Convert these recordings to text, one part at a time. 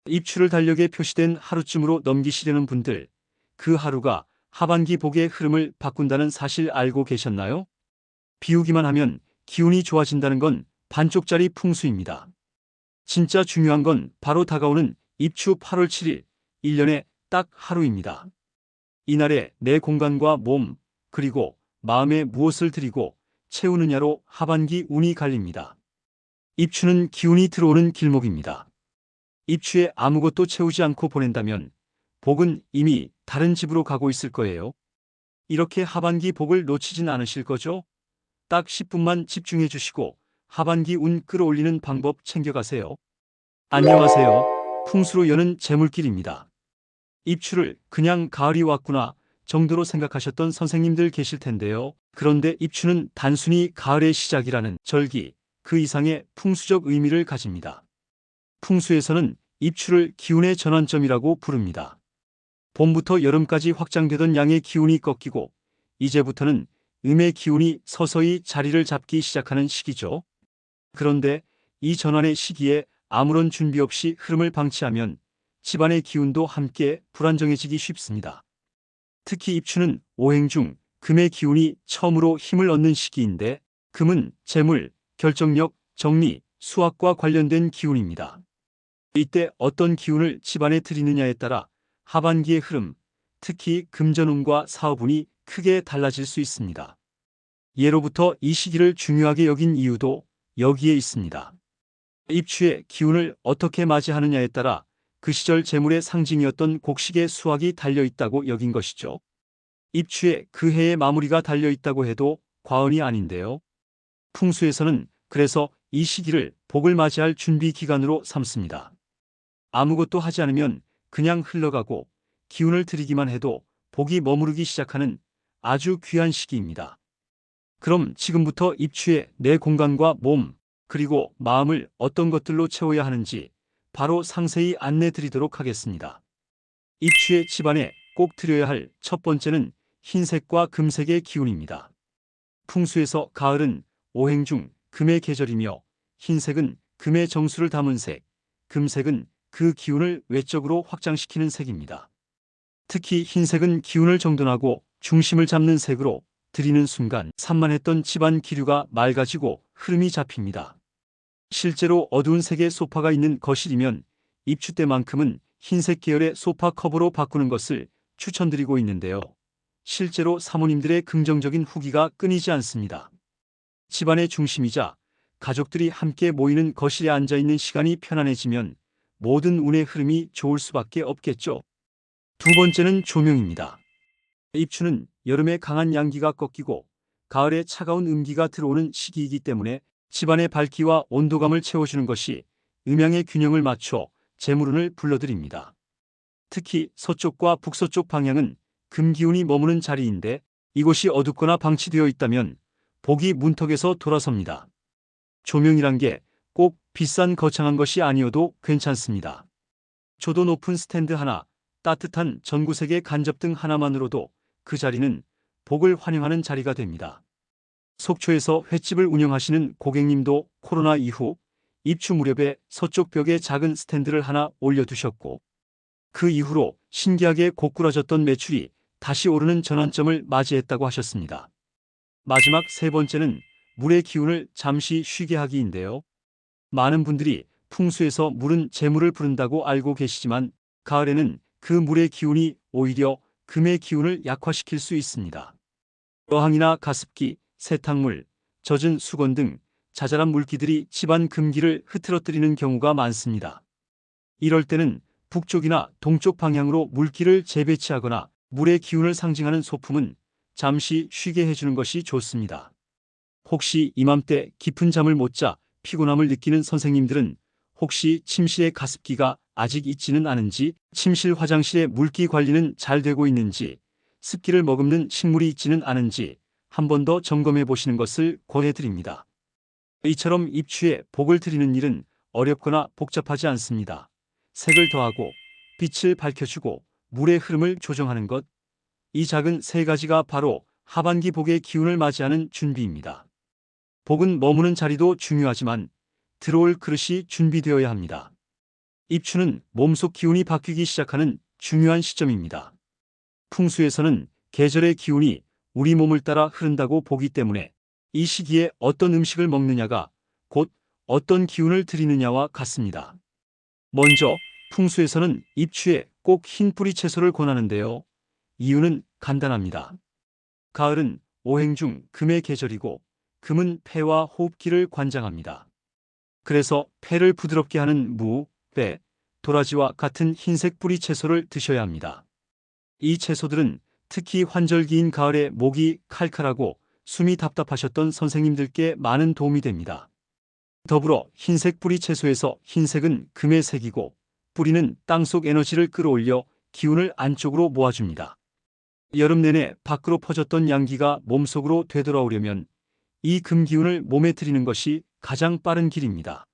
입추를 달력에 표시된 하루쯤으로 넘기시려는 분들, 그 하루가 하반기 복의 흐름을 바꾼다는 사실 알고 계셨나요? 비우기만 하면 기운이 좋아진다는 건 반쪽짜리 풍수입니다. 진짜 중요한 건 바로 다가오는 입추 8월 7일, 1년에 딱 하루입니다. 이날에 내 공간과 몸, 그리고 마음에 무엇을 들이고 채우느냐로 하반기 운이 갈립니다. 입추는 기운이 들어오는 길목입니다. 입추에 아무것도 채우지 않고 보낸다면 복은 이미 다른 집으로 가고 있을 거예요. 이렇게 하반기 복을 놓치진 않으실 거죠? 딱 10분만 집중해 주시고 하반기 운 끌어올리는 방법 챙겨가세요. 안녕하세요. 풍수로 여는 재물길입니다. 입추를 그냥 가을이 왔구나 정도로 생각하셨던 선생님들 계실 텐데요. 그런데 입추는 단순히 가을의 시작이라는 절기, 그 이상의 풍수적 의미를 가집니다. 풍수에서는 입추를 기운의 전환점이라고 부릅니다. 봄부터 여름까지 확장되던 양의 기운이 꺾이고 이제부터는 음의 기운이 서서히 자리를 잡기 시작하는 시기죠. 그런데 이 전환의 시기에 아무런 준비 없이 흐름을 방치하면 집안의 기운도 함께 불안정해지기 쉽습니다. 특히 입추는 오행 중 금의 기운이 처음으로 힘을 얻는 시기인데 금은 재물, 결정력, 정리, 수학과 관련된 기운입니다. 이때 어떤 기운을 집안에 들이느냐에 따라 하반기의 흐름, 특히 금전운과 사업운이 크게 달라질 수 있습니다. 예로부터 이 시기를 중요하게 여긴 이유도 여기에 있습니다. 입추의 기운을 어떻게 맞이하느냐에 따라 그 시절 재물의 상징이었던 곡식의 수확이 달려있다고 여긴 것이죠. 입추에 그 해의 마무리가 달려있다고 해도 과언이 아닌데요. 풍수에서는 그래서 이 시기를 복을 맞이할 준비 기간으로 삼습니다. 아무것도 하지 않으면 그냥 흘러가고 기운을 들이기만 해도 복이 머무르기 시작하는 아주 귀한 시기입니다. 그럼 지금부터 입추에 내 공간과 몸, 그리고 마음을 어떤 것들로 채워야 하는지 바로 상세히 안내 드리도록 하겠습니다. 입추의 집안에 꼭 드려야 할 첫 번째는 흰색과 금색의 기운입니다. 풍수에서 가을은 오행 중 금의 계절이며 흰색은 금의 정수를 담은 색, 금색은 그 기운을 외적으로 확장시키는 색입니다. 특히 흰색은 기운을 정돈하고 중심을 잡는 색으로 들이는 순간 산만했던 집안 기류가 맑아지고 흐름이 잡힙니다. 실제로 어두운 색의 소파가 있는 거실이면 입추 때만큼은 흰색 계열의 소파 커버로 바꾸는 것을 추천드리고 있는데요. 실제로 사모님들의 긍정적인 후기가 끊이지 않습니다. 집안의 중심이자 가족들이 함께 모이는 거실에 앉아있는 시간이 편안해지면 모든 운의 흐름이 좋을 수밖에 없겠죠. 두 번째는 조명입니다. 입추는 여름에 강한 양기가 꺾이고 가을에 차가운 음기가 들어오는 시기이기 때문에 집안의 밝기와 온도감을 채워주는 것이 음양의 균형을 맞춰 재물운을 불러들입니다. 특히 서쪽과 북서쪽 방향은 금기운이 머무는 자리인데 이곳이 어둡거나 방치되어 있다면 복이 문턱에서 돌아섭니다. 조명이란 게 꼭 비싼 거창한 것이 아니어도 괜찮습니다. 조도 높은 스탠드 하나, 따뜻한 전구색의 간접등 하나만으로도 그 자리는 복을 환영하는 자리가 됩니다. 속초에서 횟집을 운영하시는 고객님도 코로나 이후 입추 무렵에 서쪽 벽에 작은 스탠드를 하나 올려두셨고 그 이후로 신기하게 고꾸라졌던 매출이 다시 오르는 전환점을 맞이했다고 하셨습니다. 마지막 세 번째는 물의 기운을 잠시 쉬게 하기인데요. 많은 분들이 풍수에서 물은 재물을 부른다고 알고 계시지만 가을에는 그 물의 기운이 오히려 금의 기운을 약화시킬 수 있습니다. 어항이나 가습기, 세탁물, 젖은 수건 등 자잘한 물기들이 집안 금기를 흐트러뜨리는 경우가 많습니다. 이럴 때는 북쪽이나 동쪽 방향으로 물기를 재배치하거나 물의 기운을 상징하는 소품은 잠시 쉬게 해주는 것이 좋습니다. 혹시 이맘때 깊은 잠을 못 자 피곤함을 느끼는 선생님들은 혹시 침실에 가습기가 아직 있지는 않은지, 침실 화장실의 물기 관리는 잘 되고 있는지, 습기를 머금는 식물이 있지는 않은지 한 번 더 점검해 보시는 것을 권해드립니다. 이처럼 입추에 복을 드리는 일은 어렵거나 복잡하지 않습니다. 색을 더하고 빛을 밝혀주고 물의 흐름을 조정하는 것, 이 작은 세 가지가 바로 하반기 복의 기운을 맞이하는 준비입니다. 복은 머무는 자리도 중요하지만 들어올 그릇이 준비되어야 합니다. 입추는 몸속 기운이 바뀌기 시작하는 중요한 시점입니다. 풍수에서는 계절의 기운이 우리 몸을 따라 흐른다고 보기 때문에 이 시기에 어떤 음식을 먹느냐가 곧 어떤 기운을 드리느냐와 같습니다. 먼저 풍수에서는 입추에 꼭 흰 뿌리 채소를 권하는데요. 이유는 간단합니다. 가을은 오행 중 금의 계절이고 금은 폐와 호흡기를 관장합니다. 그래서 폐를 부드럽게 하는 무, 배, 도라지와 같은 흰색 뿌리 채소를 드셔야 합니다. 이 채소들은 특히 환절기인 가을에 목이 칼칼하고 숨이 답답하셨던 선생님들께 많은 도움이 됩니다. 더불어 흰색 뿌리 채소에서 흰색은 금의 색이고 뿌리는 땅속 에너지를 끌어올려 기운을 안쪽으로 모아줍니다. 여름 내내 밖으로 퍼졌던 양기가 몸속으로 되돌아오려면 이 금기운을 몸에 들이는 것이 가장 빠른 길입니다.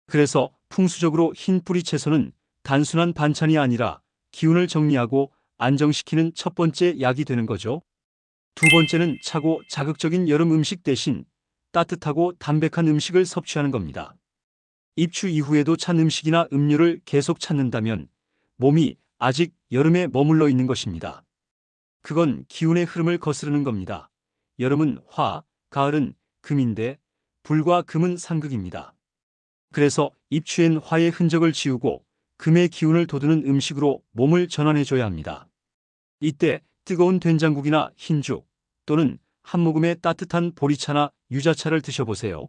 그래서 풍수적으로 흰 뿌리 채소는 단순한 반찬이 아니라 기운을 정리하고 안정시키는 첫 번째 약이 되는 거죠. 두 번째는 차고 자극적인 여름 음식 대신 따뜻하고 담백한 음식을 섭취하는 겁니다. 입추 이후에도 찬 음식이나 음료를 계속 찾는다면 몸이 아직 여름에 머물러 있는 것입니다. 그건 기운의 흐름을 거스르는 겁니다. 여름은 화, 가을은 금인데 불과 금은 상극입니다. 그래서 입추엔 화의 흔적을 지우고 금의 기운을 돋우는 음식으로 몸을 전환해줘야 합니다. 이때 뜨거운 된장국이나 흰죽 또는 한 모금의 따뜻한 보리차나 유자차를 드셔보세요.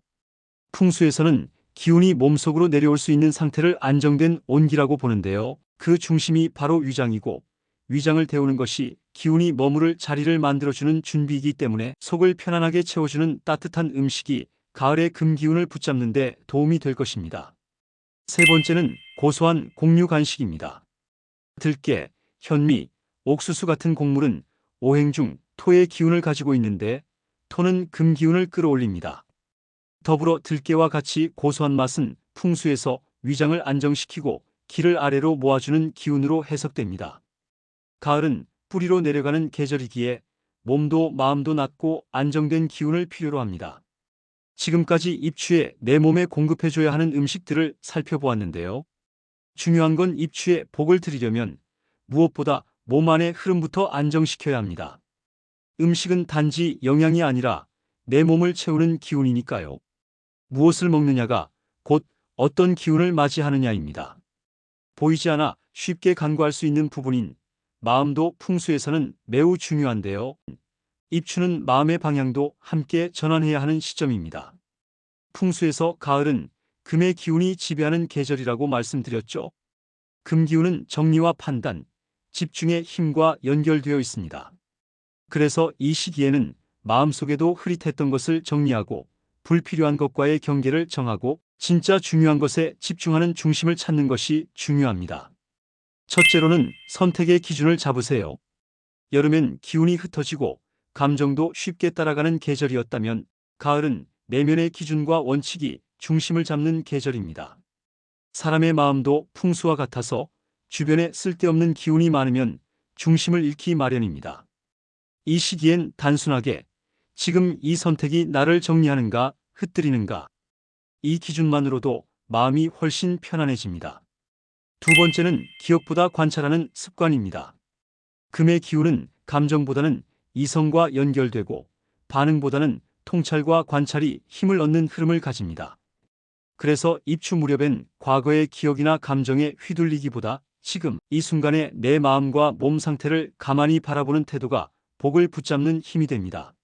풍수에서는 기운이 몸속으로 내려올 수 있는 상태를 안정된 온기라고 보는데요. 그 중심이 바로 위장이고 위장을 데우는 것이 기운이 머무를 자리를 만들어주는 준비이기 때문에 속을 편안하게 채워주는 따뜻한 음식이 가을의 금기운을 붙잡는 데 도움이 될 것입니다. 세 번째는 고소한 곡류 간식입니다. 들깨, 현미, 옥수수 같은 곡물은 오행 중 토의 기운을 가지고 있는데 토는 금기운을 끌어올립니다. 더불어 들깨와 같이 고소한 맛은 풍수에서 위장을 안정시키고 기를 아래로 모아주는 기운으로 해석됩니다. 가을은 뿌리로 내려가는 계절이기에 몸도 마음도 낮고 안정된 기운을 필요로 합니다. 지금까지 입추에 내 몸에 공급해줘야 하는 음식들을 살펴보았는데요. 중요한 건 입추에 복을 드리려면 무엇보다 몸 안의 흐름부터 안정시켜야 합니다. 음식은 단지 영양이 아니라 내 몸을 채우는 기운이니까요. 무엇을 먹느냐가 곧 어떤 기운을 맞이하느냐입니다. 보이지 않아 쉽게 간과할 수 있는 부분인 마음도 풍수에서는 매우 중요한데요. 입추는 마음의 방향도 함께 전환해야 하는 시점입니다. 풍수에서 가을은 금의 기운이 지배하는 계절이라고 말씀드렸죠. 금기운은 정리와 판단, 집중의 힘과 연결되어 있습니다. 그래서 이 시기에는 마음속에도 흐릿했던 것을 정리하고 불필요한 것과의 경계를 정하고 진짜 중요한 것에 집중하는 중심을 찾는 것이 중요합니다. 첫째로는 선택의 기준을 잡으세요. 여름엔 기운이 흩어지고 감정도 쉽게 따라가는 계절이었다면 가을은 내면의 기준과 원칙이 중심을 잡는 계절입니다. 사람의 마음도 풍수와 같아서 주변에 쓸데없는 기운이 많으면 중심을 잃기 마련입니다. 이 시기엔 단순하게 지금 이 선택이 나를 정리하는가, 흩뜨리는가, 이 기준만으로도 마음이 훨씬 편안해집니다. 두 번째는 기억보다 관찰하는 습관입니다. 금의 기운은 감정보다는 이성과 연결되고 반응보다는 통찰과 관찰이 힘을 얻는 흐름을 가집니다. 그래서 입추 무렵엔 과거의 기억이나 감정에 휘둘리기보다 지금 이 순간의 내 마음과 몸 상태를 가만히 바라보는 태도가 복을 붙잡는 힘이 됩니다.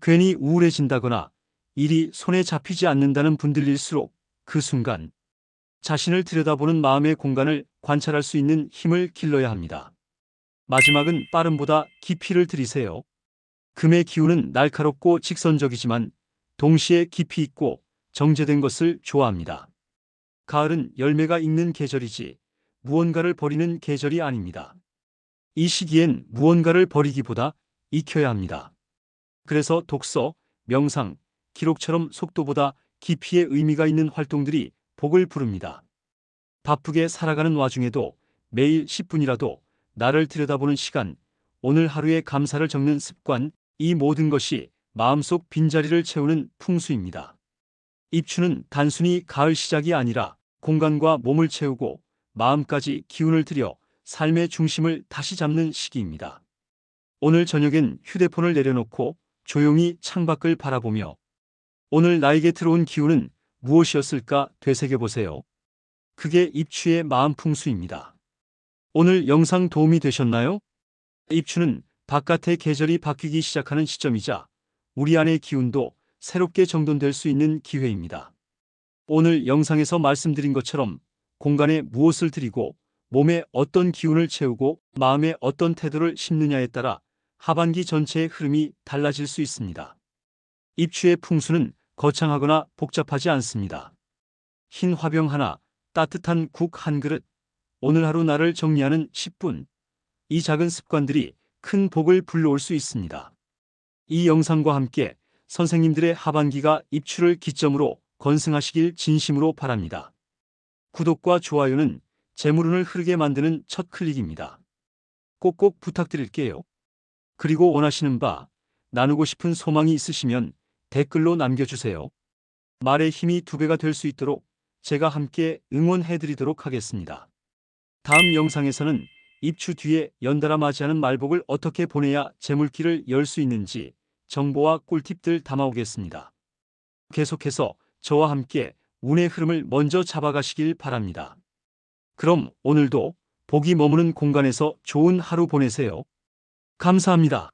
괜히 우울해진다거나 일이 손에 잡히지 않는다는 분들일수록 그 순간 자신을 들여다보는 마음의 공간을 관찰할 수 있는 힘을 길러야 합니다. 마지막은 빠름보다 깊이를 들이세요. 금의 기운은 날카롭고 직선적이지만 동시에 깊이 있고 정제된 것을 좋아합니다. 가을은 열매가 익는 계절이지 무언가를 버리는 계절이 아닙니다. 이 시기엔 무언가를 버리기보다 익혀야 합니다. 그래서 독서, 명상, 기록처럼 속도보다 깊이의 의미가 있는 활동들이 복을 부릅니다. 바쁘게 살아가는 와중에도 매일 10분이라도 나를 들여다보는 시간, 오늘 하루의 감사를 적는 습관, 이 모든 것이 마음속 빈자리를 채우는 풍수입니다. 입추는 단순히 가을 시작이 아니라 공간과 몸을 채우고 마음까지 기운을 들여 삶의 중심을 다시 잡는 시기입니다. 오늘 저녁엔 휴대폰을 내려놓고 조용히 창밖을 바라보며 오늘 나에게 들어온 기운은 무엇이었을까 되새겨보세요. 그게 입추의 마음 풍수입니다. 오늘 영상 도움이 되셨나요? 입추는 바깥의 계절이 바뀌기 시작하는 시점이자 우리 안의 기운도 새롭게 정돈될 수 있는 기회입니다. 오늘 영상에서 말씀드린 것처럼 공간에 무엇을 드리고 몸에 어떤 기운을 채우고 마음에 어떤 태도를 심느냐에 따라 하반기 전체의 흐름이 달라질 수 있습니다. 입추의 풍수는 거창하거나 복잡하지 않습니다. 흰 화병 하나, 따뜻한 국 한 그릇, 오늘 하루 나를 정리하는 10분. 이 작은 습관들이 큰 복을 불러올 수 있습니다. 이 영상과 함께 선생님들의 하반기가 입추를 기점으로 건승하시길 진심으로 바랍니다. 구독과 좋아요는 재물운을 흐르게 만드는 첫 클릭입니다. 꼭꼭 부탁드릴게요. 그리고 원하시는 바, 나누고 싶은 소망이 있으시면 댓글로 남겨주세요. 말의 힘이 2배가 될 수 있도록 제가 함께 응원해드리도록 하겠습니다. 다음 영상에서는 입추 뒤에 연달아 맞이하는 말복을 어떻게 보내야 재물길을 열 수 있는지 정보와 꿀팁들 담아오겠습니다. 계속해서 저와 함께 운의 흐름을 먼저 잡아가시길 바랍니다. 그럼 오늘도 복이 머무는 공간에서 좋은 하루 보내세요. 감사합니다.